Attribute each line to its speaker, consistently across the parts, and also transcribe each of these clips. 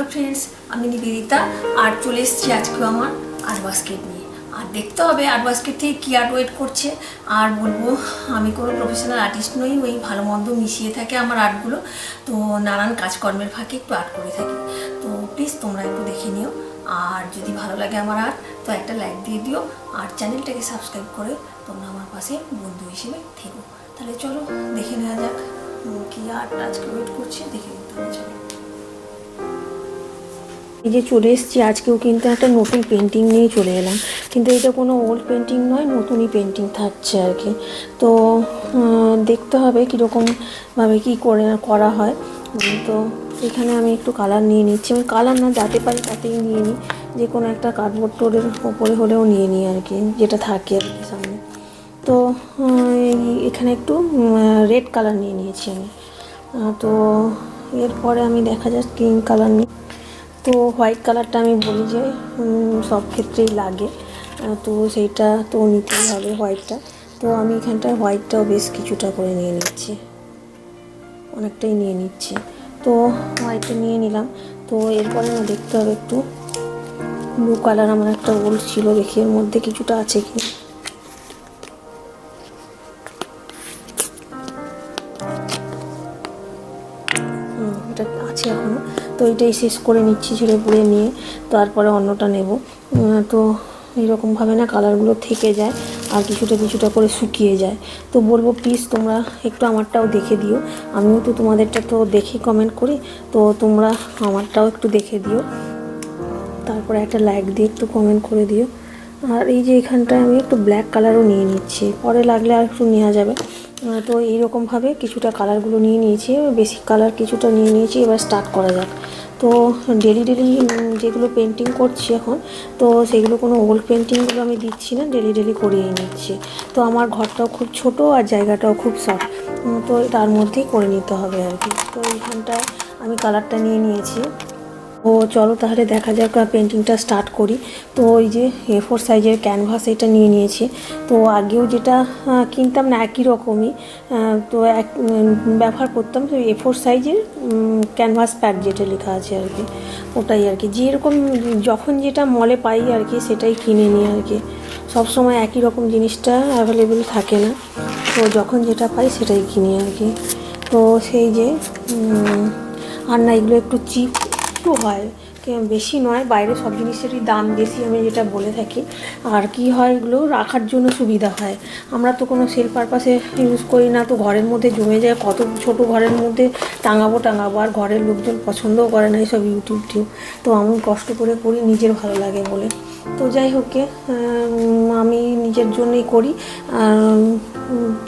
Speaker 1: Hello friends আমি নিবেদিতা আর চলে এসেছি আজকে আমার আর্ট বাস্কেট নিয়ে। আর দেখতে হবে আর্ট বাস্কেট থেকে কি আর্ট ওয়েট করছে। আর বলবো আমি কোনো প্রফেশনাল আর্টিস্ট নই, ওই ভালো মন্দ মিশিয়ে থাকে আমার আর্টগুলো। তো নানান কাজকর্মের ফাঁকে একটু আর্ট করে থাকি। তো প্লিজ তোমরা একটু দেখে নিও, আর যদি ভালো লাগে আমার আর্ট তো একটা লাইক দিয়ে দিও, আর চ্যানেলটাকে সাবস্ক্রাইব করে তোমরা আমার পাশে বন্ধু হিসেবে থেকো। তাহলে চলো দেখে নেওয়া যাক কি আর্ট আজকে ওয়েট করছে, দেখে নিতে হবে। চলো এই যে চলে এসেছি, আজকেও কিন্তু একটা নতুন পেন্টিং নিয়ে চলে এলাম, কিন্তু এটা কোনো ওল্ড পেন্টিং নয়, নতুনই পেন্টিং থাকছে আর কি। তো দেখতে হবে কীরকমভাবে কী করা হয়। তো এখানে আমি একটু কালার নিয়ে নিচ্ছি, আমি কালার না যাতে পারি তাতেই নিয়ে নিই, যে কোনো একটা কার্ডবোর্ড টোরের ওপরে হলেও নিয়ে নিই আর কি, যেটা থাকে আর কি সামনে। তো এখানে একটু রেড কালার নিয়ে নিয়েছি আমি। তো এরপরে আমি দেখা যাক গ্রিন কালার নিই। তো হোয়াইট কালারটা আমি বলি যে সব ক্ষেত্রেই লাগে, তো সেইটা তো নিতেই হবে হোয়াইটটা। তো আমি এখানটায় হোয়াইটটাও বেশ কিছুটা করে নিয়ে নিচ্ছি, অনেকটাই নিয়ে নিচ্ছি। তো হোয়াইটটা নিয়ে নিলাম। তো এরপরে না দেখতে হবে একটু ব্লু কালার, আমার একটা ওল্ড ছিল, দেখি এর মধ্যে কিছুটা আছে কি। এটা আছে এখনও, তো এটাই শেষ করে নিচ্ছি ছেড়ে পুড়ে নিয়ে, তারপরে অন্যটা নেব। তো এইরকমভাবে না কালারগুলো থেকে যায় আর কিছুটা করে শুকিয়ে যায়। তো বলবো প্লিজ তোমরা একটু আমারটাও দেখে দিও, আমিও তো তোমাদেরটা তো দেখে কমেন্ট করি, তো তোমরা আমারটাও একটু দেখে দিও, তারপরে একটা লাইক দিয়ে একটু কমেন্ট করে দিও। আর এই যে এখানটায় আমি একটু ব্ল্যাক কালারও নিয়ে নিচ্ছি, পরে লাগলে আর একটু নেওয়া যাবে। তো এইরকমভাবে কিছুটা কালারগুলো নিয়ে নিয়েছি, বেসিক কালার কিছুটা নিয়ে নিয়েছি। এবার স্টার্ট করা যাক। তো ডেলি যেগুলো পেন্টিং করছি এখন, তো সেগুলো কোনো ওল্ড পেন্টিংগুলো আমি দিচ্ছি না, ডেলি করিয়েই নিচ্ছি। তো আমার ঘরটাও খুব ছোট আর জায়গাটাও খুব শর্ট, তো তার মধ্যেই করে নিতে হবে আর কি। তো এইখানটায় আমি কালারটা নিয়ে নিয়েছি। ও চলো তাহলে দেখা যাক পেন্টিংটা স্টার্ট করি। তো ওই যে A4 সাইজের ক্যানভাস এটা নিয়ে নিয়েছি। তো আগেও যেটা কিনতাম না একই রকমই, তো ব্যবহার করতাম তো A4 সাইজের ক্যানভাস প্যাক যেটা লেখা আছে আর কি, ওটাই আর কি। যেরকম যখন যেটা মলে পাই আর কি সেটাই কিনে নিই আর কি, সবসময় একই রকম জিনিসটা অ্যাভেলেবেল থাকে না, তো যখন যেটা পাই সেটাই কিনি আর কি। তো সেই যে আর না এগুলো একটু চিপ একটু হয়, বেশি নয়, বাইরে সব জিনিসেরই দাম বেশি আমি যেটা বলে থাকি। আর কি হয় এগুলো রাখার জন্য সুবিধা হয়, আমরা তো কোনো সেল পারপাসে ইউজ করি না, তো ঘরের মধ্যে জমে যায়, কত ছোট ঘরের মধ্যে টাঙাবো, আর ঘরের লোকজন পছন্দও করে না এইসব ইউটিউব। তো আমি কষ্ট করে করি নিজের ভালো লাগে বলে। তো যাই হোক আমি নিজের জন্যই করি,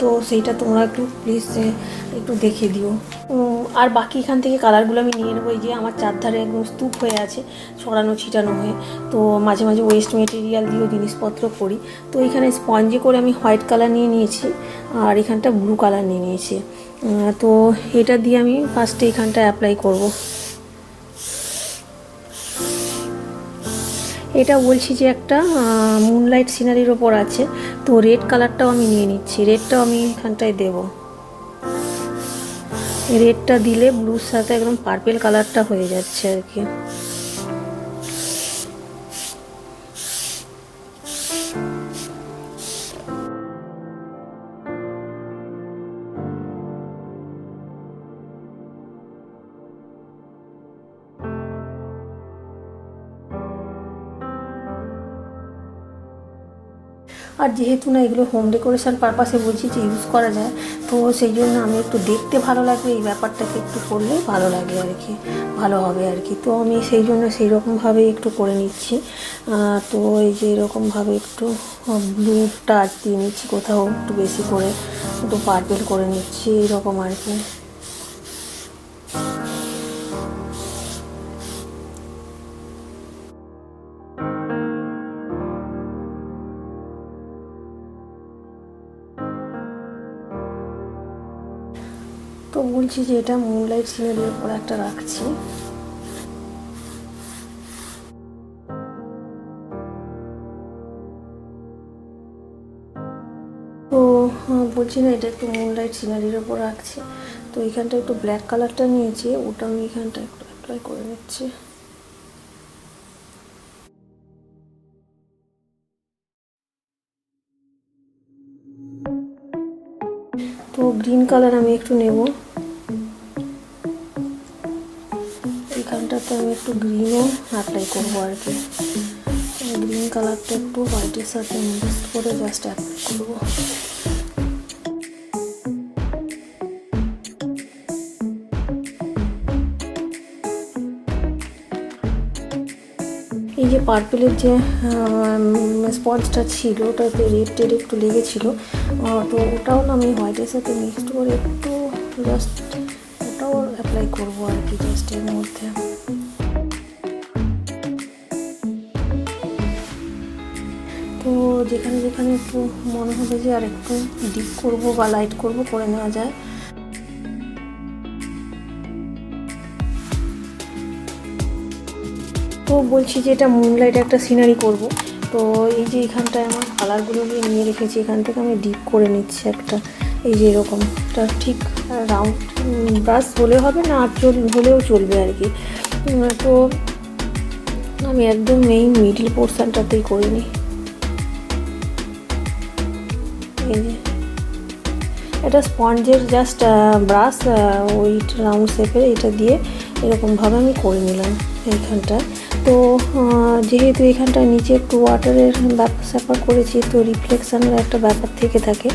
Speaker 1: তো সেইটা তোমরা একটু প্লিজ একটু দেখে দিও। আর বাকি এখান থেকে কালারগুলো আমি নিয়ে নেবো। এই যে আমার চারধারে একদম স্তূপ হয়ে আছে, ছড়ানো ছিটানো হয়ে, তো মাঝে মাঝে ওয়েস্ট মেটেরিয়াল দিয়েও জিনিসপত্র করি। তো এখানে স্পঞ্জে করে আমি হোয়াইট কালার নিয়ে নিয়েছি, আর এখানটা ব্লু কালার নিয়ে নিয়েছি। তো এটা দিয়ে আমি ফার্স্টে এখানটা অ্যাপ্লাই করব। এটা বলছি যে একটা মুনলাইট সিনারির ওপর আছে, তো রেড কালারটাও আমি নিয়ে নিচ্ছি, রেডটাও আমি এখানটায় দেবো। রেডটা দিলে ব্লুর সাথে একদম পার্পেল কালারটা হয়ে যাচ্ছে আর কি। আর যেহেতু না এগুলো হোম ডেকোরেশন পারপাসে বলছি যে ইউজ করা যায়, তো সেই জন্য আমি একটু দেখতে ভালো লাগবে এই ব্যাপারটাকে একটু করলে ভালো লাগে আর কি, ভালো হবে আর কি। তো আমি সেই জন্য সেই রকমভাবে একটু করে নিচ্ছি। তো এই যে এরকমভাবে একটু ব্লু টাচ দিয়ে নিচ্ছি, কোথাও একটু বেশি করে একটু পার্পেল করে নিচ্ছি, এইরকম আর কি। তো বলছি যে এটা মুনলাইট সিনারির উপর একটা রাখছি। তো বলছি না এটা একটু মুনলাইট সিনারির ওপর রাখছি। তো এখানটা একটু ব্ল্যাক কালারটা নিয়েছি, ওটা আমি এখানটা একটু অ্যাপ্লাই করে নিচ্ছি। তো গ্রিন কালার আমি একটু নেব, এইখানটাতে আমি একটু গ্রিনও অ্যাপ্লাই করবো আর কি। গ্রিন কালারটা একটু হোয়াইটের সাথে মিক্স করে জাস্ট অ্যাপ্লাই করবো। এই যে পার্পেলের যে স্পঞ্জটা ছিল ওটাতে রেড টেড একটু লেগেছিলো, তো ওটাও না আমি হোয়াইটের সাথে মিক্সড করে একটু জাস্ট ওটাও অ্যাপ্লাই করবো আর কি জাস্ট এর মধ্যে। তো যেখানে যেখানে একটু মনে হবে যে আর একটু ডিপ করবো বা লাইট করবো করে নেওয়া যায়। তো বলছি যে এটা মুনলাইট একটা সিনারি করব, তো এই যে এখানটায় আমার কালারগুলো নিয়ে রেখেছি, এখান থেকে আমি ডিপ করে নিচ্ছি একটা, এই যে এরকমটা ঠিক রাউন্ড ব্রাশ হলে হবে না, আর হলেও চলবে আর কি। তো আমি একদম মেইন মিডল পোর্শনটাতেই করে নিই। এই যে এটা স্পঞ্জের জাস্ট ব্রাশ ওই রাউন্ড শেপের এটা দিয়ে এরকমভাবে আমি করে নিলাম এইখানটা। তো যেহেতু এখানটা নিচে একটু ওয়াটারের ব্যাপার স্যাপার করেছি, তো রিফ্লেকশানের একটা ব্যাপার থেকে থাকে,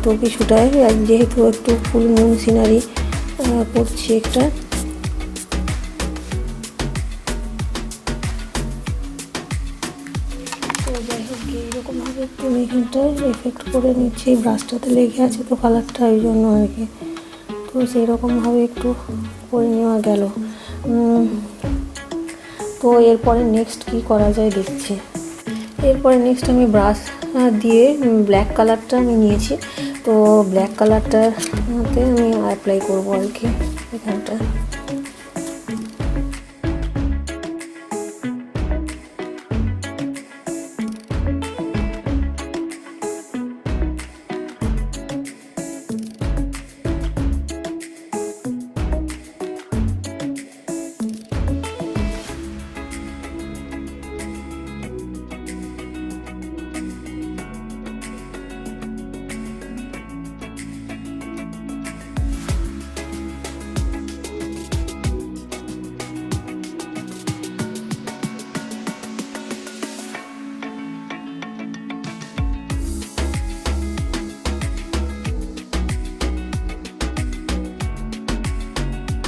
Speaker 1: তো কিছুটাই যেহেতু একটু ফুল মুন সিনারি করছি একটা। তো যাই হোক এইরকমভাবে একটু এখানটায় এফেক্ট করে নিচ্ছি, এই ব্রাশটাতে লেগে আছে তো কালারটা ওই জন্য আর কি। তো সেই রকমভাবে একটু করে নেওয়া গেল। তো এরপরে নেক্সট কি করা যায় দেখছি। এরপরে নেক্সট আমি ব্রাশ দিয়ে ব্ল্যাক কালারটা আমি নিয়েছি, তো ব্ল্যাক কালারটাতে আমি অ্যাপ্লাই করবো আর কি এখানটা।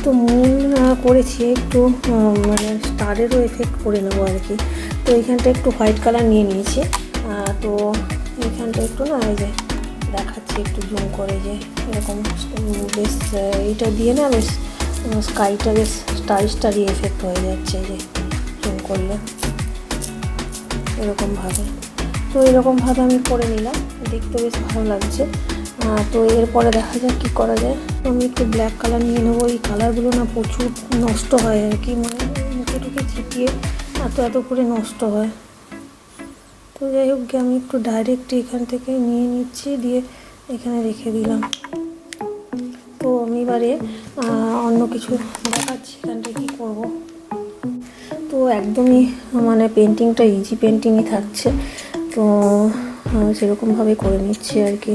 Speaker 1: তো মুন করেছি একটু মানে স্টারেরও এফেক্ট করে নেবো আর কি। তো এইখানটা একটু হোয়াইট কালার নিয়ে নিয়েছি, তো এইখানটা একটু না এই যে দেখাচ্ছি একটু জুম করে, যে এরকম বেশ এইটা দিয়ে না বেশ স্কাইটা বেশ স্টারি এফেক্ট হয়ে যাচ্ছে, যে জুম করলে এরকমভাবে। তো এরকমভাবে আমি করে নিলাম, দেখতে বেশ ভালো লাগছে। তো এরপরে দেখা যাক কী করা যায়। আমি একটু ব্ল্যাক কালার নিয়ে নেবো, এই কালারগুলো না প্রচুর নষ্ট হয় আর কি, মানে মুখে টুকে ছিটিয়ে এত করে নষ্ট হয়। তো যাই হোক আমি একটু ডাইরেক্ট এখান থেকে নিয়ে নিচ্ছি, দিয়ে এখানে রেখে দিলাম। তো আমি এবারে অন্য কিছু দেখাচ্ছি এখানটা কী করব। তো একদমই মানে পেন্টিংটা ইজি পেন্টিংই থাকছে, তো সেরকমভাবে করে নিচ্ছি আর কি।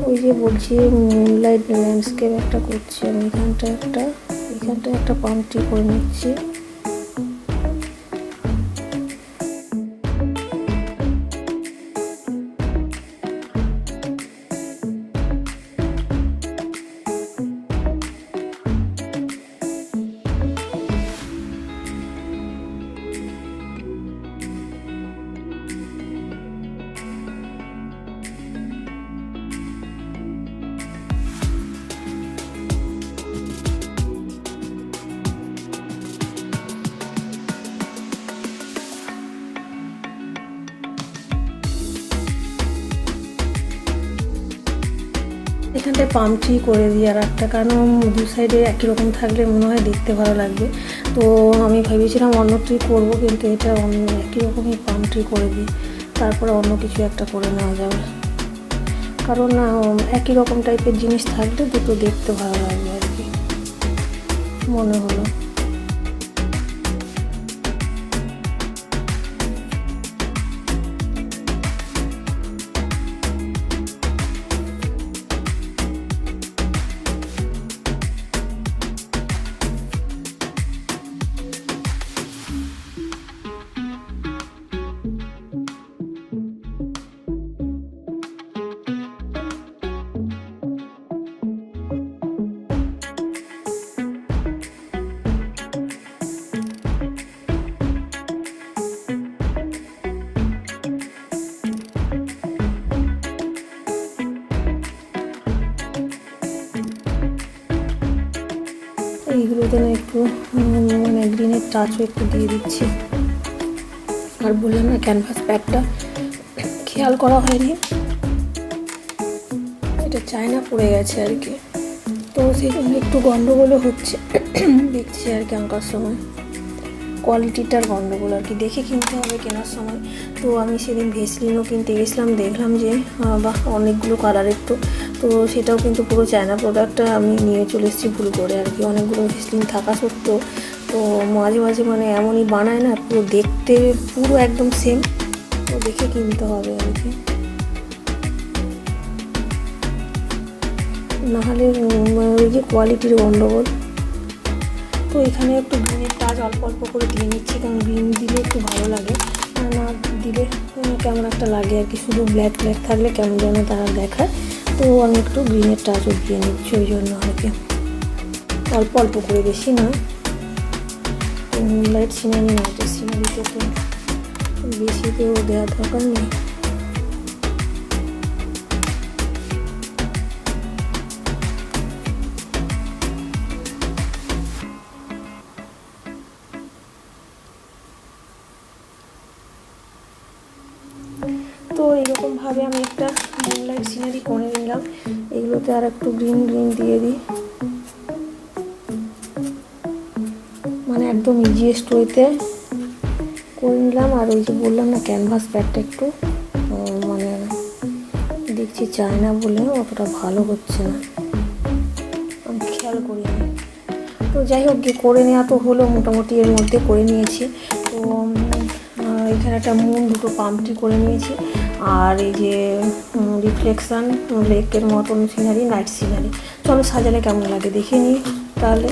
Speaker 1: ওই যে বলছি মুনলাইট ল্যান্ডস্কেপ একটা করছি আমি, এখানটা একটা পাম ট্রি করে নিচ্ছি। এখানটায় পাম ট্রি করে দিই আর একটা, কারণ দু সাইডে একই রকম থাকলে মনে হয় দেখতে ভালো লাগবে। তো আমি ভেবেছিলাম অন্য ট্রি করবো, কিন্তু এটা অন্য একই রকমই পাম ট্রি করে দিই, তারপরে অন্য কিছু একটা করে নেওয়া যাবে। কারণ একই রকম টাইপের জিনিস থাকলে দুটো দেখতে ভালো লাগবে আর কি মনে হলো। এগুলোতে না একটু মানে গ্রিনের টাচও একটু দিয়ে দিচ্ছি। আর বললাম না ক্যানভাস প্যাডটা খেয়াল করা হয়নি, এটা চায়না পড়ে গেছে আর কি, তো সেই জন্য একটু গন্ডগোলও হচ্ছে দেখছি আর কি আঁকার সময়। কোয়ালিটিটার গন্ডগোল আর কি, দেখে কিনতে হবে কেনার সময়। তো আমি সেদিন ভেসলিনও কিনতে গেছিলাম, দেখলাম যে বাহ অনেকগুলো কালারের, তো সেটাও কিন্তু পুরো চায়না প্রোডাক্টটা আমি নিয়ে চলে এসেছি ভুল করে আর কি। অনেকগুলো ভেসলিন থাকা সত্ত্বেও তো মাঝে মাঝে মানে এমনই বানায় না, পুরো দেখতে পুরো একদম সেম, তো দেখে কিনতে হবে আর কি, নাহলে ওই যে কোয়ালিটির গন্ডগোল। তো এখানে একটু গ্রিনের টাচ অল্প অল্প করে দিয়ে নিচ্ছি, কারণ গ্রিন দিলে একটু ভালো লাগে, না দিলে কেমন একটা লাগে আর কি, শুধু ব্ল্যাক ব্ল্যাক থাকলে কেমন যেন তারা দেখায়। তো আমি একটু গ্রিনের টাচও দিয়ে নিচ্ছি ওই জন্য আর কি, অল্প অল্প করে, বেশি নয়। তো মুনলাইট সিনারি নাইটের সিনারিতে তো বেশি তো দেওয়ার দরকার নেই। তো এরকমভাবে আমি একটা মুনলাইট সিনারি করে নিলাম, এগুলোতে আর একটু গ্রিন গ্রিন দিয়ে দিই, মানে একদম ইজিয়েস্ট ওয়েতে করে নিলাম। আর ওই যে বললাম না ক্যানভাস প্যাডটা একটু মানে দেখছি চায়না বলে অতটা ভালো হচ্ছে না, আমি খেয়াল করিনি। তো যাই হোক গিয়ে করে নেওয়া তো হলো, মোটামুটি এর মধ্যে করে নিয়েছি। তো এখানে একটা মুন, দুটো পাম্পটি করে নিয়েছি, আর এই যে রিফ্লেকশান লেকের মতন সিনারি, নাইট সিনারি। চলো সাজালে কেমন লাগে দেখে নিই তাহলে।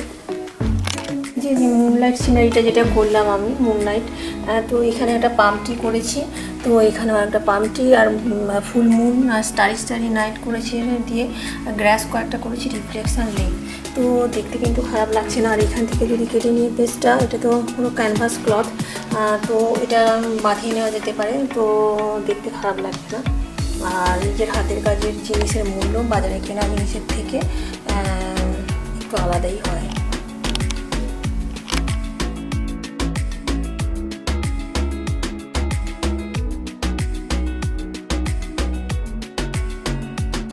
Speaker 1: যে মুনলাইট সিনারিটা যেটা করলাম আমি মুনলাইট, তো এখানে একটা পাম্পটি করেছি, তো এখানেও একটা পাম্পটি আর ফুল মুন আর স্টারি স্টারি নাইট করেছি দিয়ে, গ্রাস কয়েকটা করেছি, রিফ্লেকশান লেক। তো দেখতে কিন্তু খারাপ লাগছে না। আর এখান থেকে যদি কেটে নিয়ে পেজটা, এটা তো পুরো ক্যানভাস ক্লথ, তো এটা বাঁধিয়ে নেওয়া যেতে পারে, তো দেখতে খারাপ লাগবে না। আর নিজের হাতের কাজের জিনিসের মূল্য বাজারে কেনা জিনিসের থেকে একটু আলাদাই হয়।